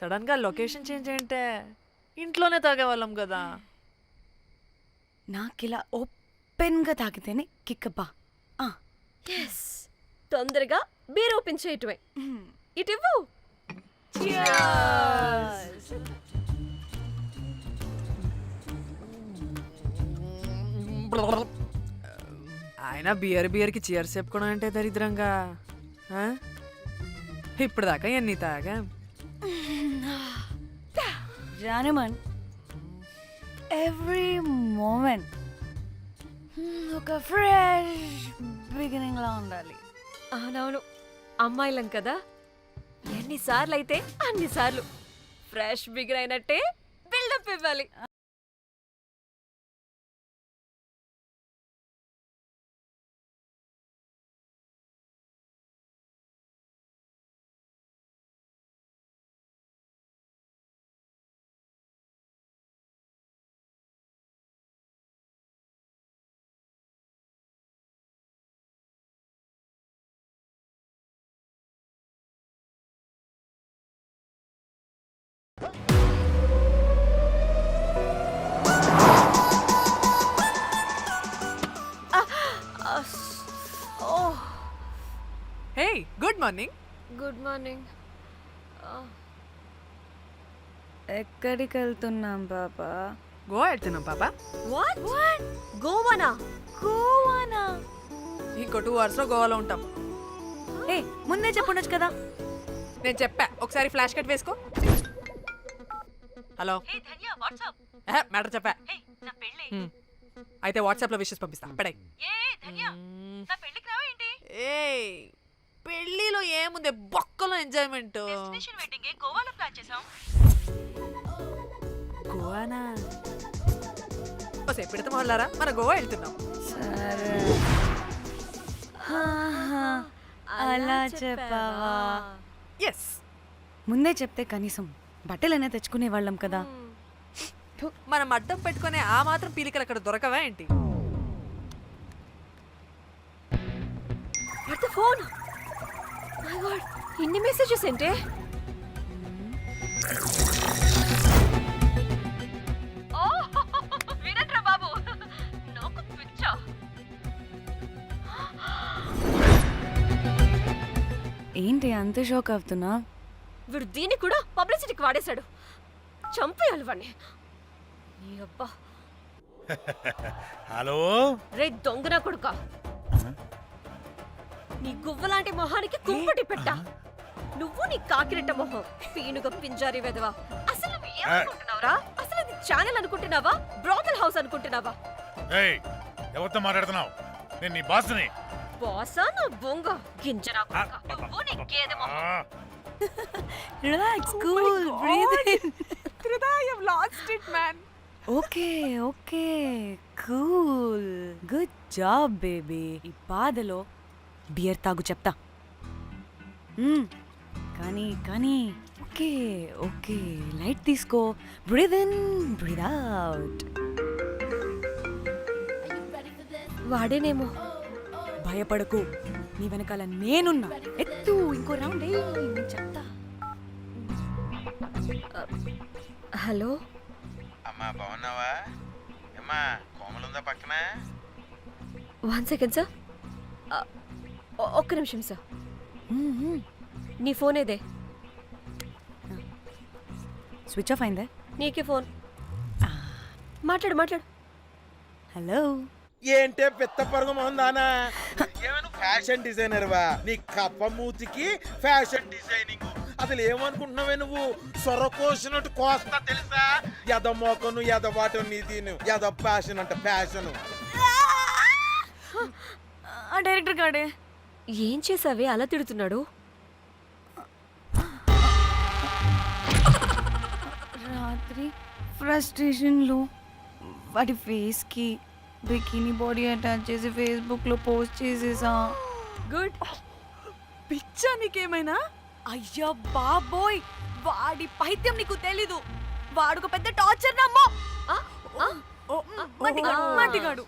Sudden గా location change అంటే ఇంట్లోనే తాగేవాళ్ళం కదా. నాకిలా ఓపెన్గా తాగితేనే కిక్కబ్బా. ఎస్, తొందరగా బీర్ ఓపెన్ చేయటమే. ఇటివ్వు. ఆయన బియర్కి చీర్స్ చెప్పుకోవడం అంటే దరిద్రంగా. ఇప్పుడు దాకా ఎన్ని తాగా. జానమన్, ఎవ్రీ మూమెంట్ ఒక ఫ్రెష్ బిగినింగ్ లా ఉండాలి. అవునవును, అమ్మాయిలం కదా, ఎన్నిసార్లు అయితే అన్నిసార్లు ఫ్రెష్ బిగిన్ అయినట్టే బిల్డప్ ఇవ్వాలి. హే, గుడ్ మార్నింగ్. Good morning. ఎక్కడికి వెళ్తున్నాం పాపా? గోవా వెళ్తున్నాం పాప. వాట్? గోవానా? గోవానా? ఇంకో 2 hours లో గోవాలో ఉంటాం. ఏ, ముందే చెప్పుండొచ్చు కదా. నేను చెప్పా, ఒకసారి ఫ్లాష్ కట్ వేసుకో. హలో, మ్యాటర్ చెప్పా. అయితే వాట్సాప్ లో విషెస్ పంపిస్తా. పడాయి. ఏ పెళ్ళిలో ఏముంది, బొక్కలో ఎంజాయ్మెంట్. గోవానా? ఓసే పెడతాం వాళ్ళారా, మన గోవా వెళ్తున్నాం. సరే, అలా చెప్పావా? ఎస్, ముందే చెప్తే కనీసం బట్టలైనా తెచ్చుకునే వాళ్ళం కదా. మనం అడ్డం పెట్టుకునే ఆ మాత్రం పీలికలు అక్కడ దొరకవా ఏంటి? What the phone? My God, ఇన్ని మెసేజెస్ ఏంటే? ఓ వీరేంద్ర బాబు, నాకు పిచ్చా. ఏంటి అంత షోక్ అవుతున్నా? వీడు దీన్ని కూడా పబ్లిసిటీకి వాడేశాడు. చంపేయాలి వాడిని. నీ అబ్బా. హలో రే దొంగన కొడుకా, నీ గువ్వలాంటి మొహానికి కుంపటి పెట్టా. నువ్వు నీ కాకిరెట్ట మొహం, పీనుగ పింజారి వెదవా. అసలు నువ్వు ఏమనుకుంటున్నావురా? అసలు ఇది ఛానల్ అనుకుంటున్నావా, బ్రోకల్ హౌస్ అనుకుంటున్నావా? ఏయ్, ఎవరితో మాట్లాడుతున్నావు? నేను నీ బాస్ని. బాసా నా బొంగ గింజరా కొడుకా. నువ్వు నీ గేదె మొహం. Relax, cool, breathe in. Lost it man. Okay okay, cool, good job baby. ఈ బాధలో బియర్ తాగు చెప్తా. కానీ కానీ ఓకే ఓకే, లైట్ తీసుకో. Breathe in, breathe out. వాడేనేమో. భయపడకు, నీ వెనకాల నేనున్నా. ఎత్తు, ఇంకో రౌండ్ నేను చెప్తా. హలో అమ్మా, బాగున్నావా? అమ్మా, కోమలుందా పక్కన? 1 సెకండ్ సార్. ఒక్క నిమిషం సార్. నీ ఫోన్ ఏదే? స్విచ్ ఆఫ్ అయిందే. నీకే ఫోన్. మాట్లాడు మాట్లాడు. హలో, ఏంటే పెద్ద పరుగు మొహందానా? ఏమను ఫ్యాషన్ డిజైనర్ వా? నీ కప్ప మూతికి ఫ్యాషన్ డిజైనింగ్. అసలు ఏమనుకుంటున్నావే నువ్వు? సొర కోసినట్టు కోస్తా తెలుసా? ఎద మోకను, ఎద వాటను, నీ దీని ఎద ఫ్యాషన్ అంట ఫ్యాషన్. ఆ డైరెక్టర్ గాడే. ఏం చేసావే అలా తిడుతున్నాడు? రాత్రి ఫ్రస్ట్రేషన్లో వాడి ఫేస్కి బికినీ బాడీ అటాచ్ చేసి ఫేస్బుక్లో పోస్ట్ చేసేసా. గుడ్. పిచ్చా నీకేమైనా? అయ్యా బాబోయ్, వాడి పైత్యం నీకు తెలీదు. వాడుకు పెద్ద టార్చర్ నమ్మో. మట్టిగాడు.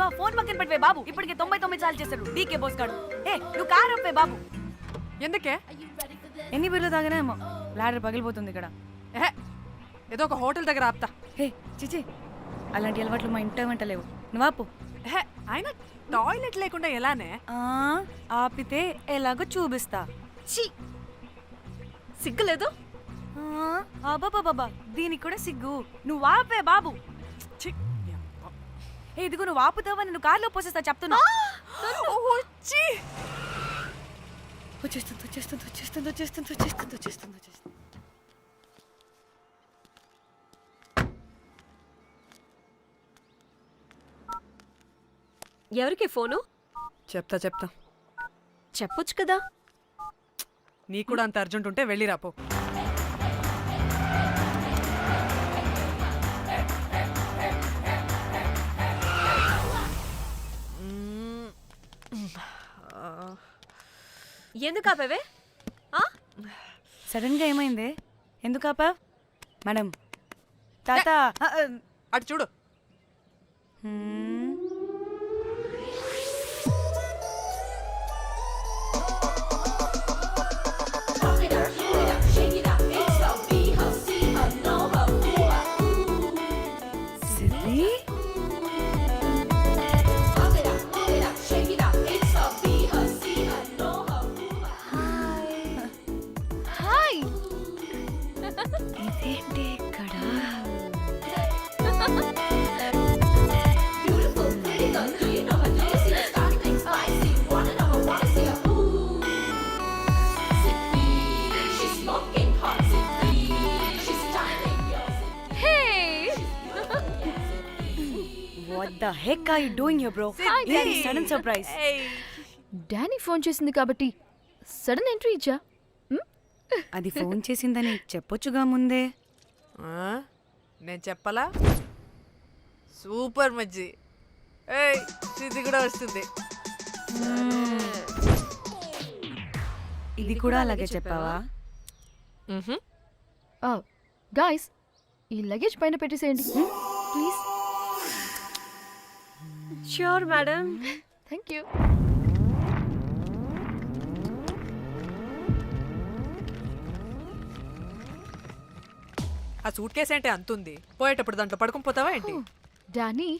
నువ్వు ఆ ఫోన్ పక్కన పెట్టవే బాబు. ఇప్పటికే 99 సార్లు చేశాడు డీకే బోస్ గాడు. ఏ నువ్వు కారు అప్పే బాబు. ఎందుకే? ఎన్ని బిర్లు తాగినాయేమో లాడర్ పగిలిపోతుంది ఇక్కడ. ఏహే, ఏదో ఒక హోటల్ దగ్గర ఆపుతా. హే చిచి, అలాంటి అలవాట్లు మా ఇంట వెంట లేవు. నువ్వు ఆపు. ఏహే, ఆయన టాయిలెట్ లేకుండా ఎలానే? ఆపితే ఎలాగో చూపిస్తా. ఛీ సిగ్గులేదు. బాబా దీనికి కూడా సిగ్గు. నువ్వు ఆపే బాబు. ఛీ, ఏ ఇదిగో నువ్వు ఆపుతావని నువ్వు కార్లో పోసేస్తా చెప్తున్నా. వచ్చి వచ్చేస్తుంది వచ్చేస్తుంది వచ్చేస్తుంది వచ్చేస్తుంది వచ్చేస్తుంది వచ్చేస్తుంది వచ్చేస్తుంది. ఎవరికి ఫోను? చెప్తా చెప్పొచ్చు కదా. నీ కూడా అంత అర్జెంట్ ఉంటే వెళ్ళి రాపో. ఎందుకు ఆపేవే? సడన్ గా ఏమైంది? ఎందుకు ఆపా? మేడం తాత అటు చూడు. ఇదేంటి ఇక్కడ? What the heck are you doing here, bro? This is sudden surprise. Danny phone చేసింది కాబట్టి సడన్ ఎంట్రీ ఇచ్చా. అది ఫోన్ చేసిందని చెప్పొచ్చుగా ముందే. నేను చెప్పలా? సూపర్ మజ్జి. ఏయ్ ఇది కూడా వస్తుంది. ఇది కూడా అలాగే చెప్పావా? గాయ్స్ ఈ లగేజ్ పైన పెట్టేసేయండి please. Sure madam. Thank you. ఆ సూట్ కేసు అంటే అంతుంది. పోయేటప్పుడు దాంట్లో పడుకుని పోతావా ఏంటి? డానీ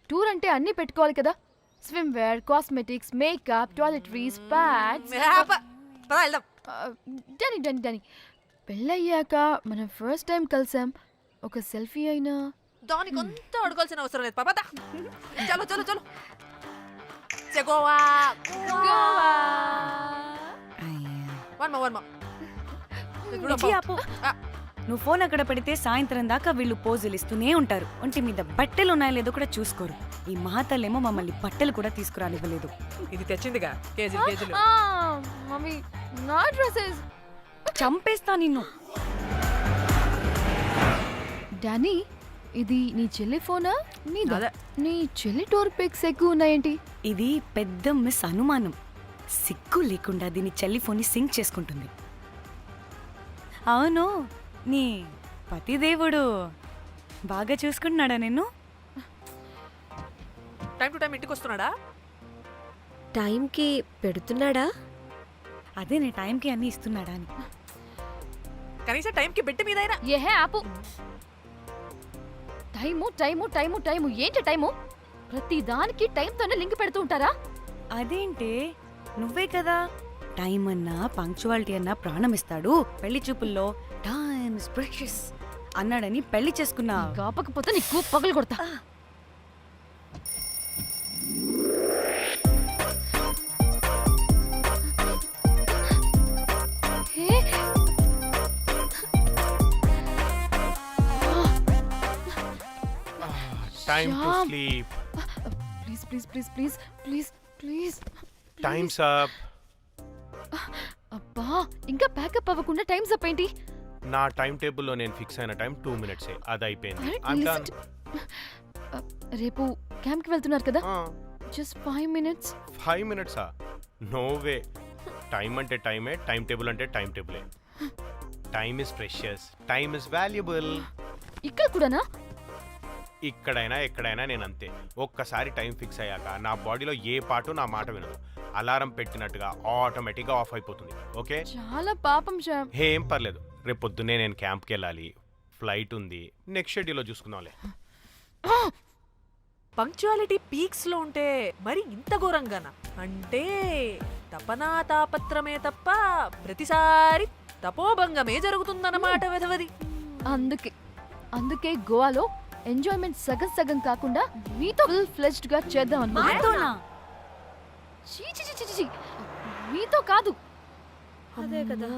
టూర్ అంటే అన్నీ పెట్టుకోవాలి కదా. Swimwear, cosmetics, makeup, toiletries, pads. వెళ్దాం. డానీ డానీ డానీ పెళ్ళయ్యాక మనం ఫస్ట్ టైం కలిసాం. ఒక సెల్ఫీ అయినా దానికి అంత అడగాల్సిన అవసరం లేదు పాపా. చలో చలో చలో. గోవా వర్మ ఇచ్చి ఆపు. నువ్వు ఫోన్ అక్కడ పెడితే సాయంత్రం దాకా వీళ్ళు పోజులు ఇస్తూనే ఉంటారు. ఒంటి మీద బట్టలు ఉన్నాయో లేదో కూడా చూసుకోరు. ఈ మహాతల్లేమో మమ్మల్ని బట్టలు కూడా తీసుకురానివ్వలేదు. ఇది తెచ్చిందిగా కేజీలు. మమ్మీ నా డ్రెస్సెస్. చంపేస్తా నిన్ను. డానీ ఇది నీ చెల్లి ఫోనా? నీదా? అదే. నీ చెల్లి టూర్ పిక్స్ ఎక్కువ ఉన్నాయేంటి? ఇది పెద్ద మిస్ అనుమానం. సిగ్గు లేకుండా దీని చెల్లి ఫోన్ని సింక్ చేసుకుంటుంది. అవును, నీ పతిదేవుడు బాగా చూసుకుంటున్నాడా నిన్ను? టైం టు టైం ఇంటికి వస్తున్నాడా? టైంకి పెడుతున్నాడా? అదే నీ టైంకి అన్నీ ఇస్తున్నాడా అని. కనీసం టైంకి బిడ్డ మీదైనా. ఏహే ఆపు. టైము టైము టైము టైము ఏంటి టైము? ప్రతి దానికి టైంతోనే లింక్ పెడుతూ ఉంటారా? అదేంటి, నువ్వే కదా టైం అన్నా పంక్చువాలిటీ అన్నా ప్రాణం ఇస్తాడు, పెళ్లి చూపుల్లో టైమ్ ఇస్ ప్రెషియస్ అన్నాడని పెళ్లి చేసుకున్నా. కాపకపోతే నీకు పగలు కొడతా. Time to Shyam. sleep. Please please please please please please. Time's up. అబ్బా ఇంకా ప్యాకప్ అవ్వకుండా టైమ్స్ అప్ ఏంటి? నా టైం టేబుల్లో నేను ఫిక్స్ అయిన టైం 2 minutes. అది అయిపోయింది. Alright, I'm listen done. రేపు క్యాంప్కి వెళ్తున్నారు కదా? Just 5 minutes. 5 minutes? No way. Time అంటే టైమే, టైం టేబుల్ అంటే టైం టేబులే. Time is precious, time is valuable. ఇక్కడ కూడానా? ఇక్కడైనా ఎక్కడైనా నేను అంతే. ఒక్కసారి టైం ఫిక్స్ అయ్యాక నా బాడీలో ఏ పాటు నా మాట వినదు. అలారం పెట్టినట్టుగా ఆటోమేటిక్గా ఆఫ్ అయిపోతుంది. ఓకే, చాలా పాపం శ్యామ్. ఏం పర్లేదు. రేపు పొద్దున్నే నేను క్యాంప్కి వెళ్ళాలి, ఫ్లైట్ ఉంది. నెక్స్ట్ షెడ్యూల్లో చూసుకుందాంలే. పంక్చువాలిటీ పీక్స్ లో ఉంటే మరి ఇంత ఘోరంగానా? అంటే తపనా తాపత్రమే తప్ప ప్రతిసారి తపోభంగమే జరుగుతుందన్నమాట వెధవది. అందుకే గోవాలో ఎంజాయ్మెంట్ సగం సగం కాకుండా మీతో ఫుల్ ఫ్లెజ్డ్ గా చేద్దాం అనుకున్నా. మాతోనా? చీ చీ చీ చీ చీ. మీతో కాదు. అదే కదా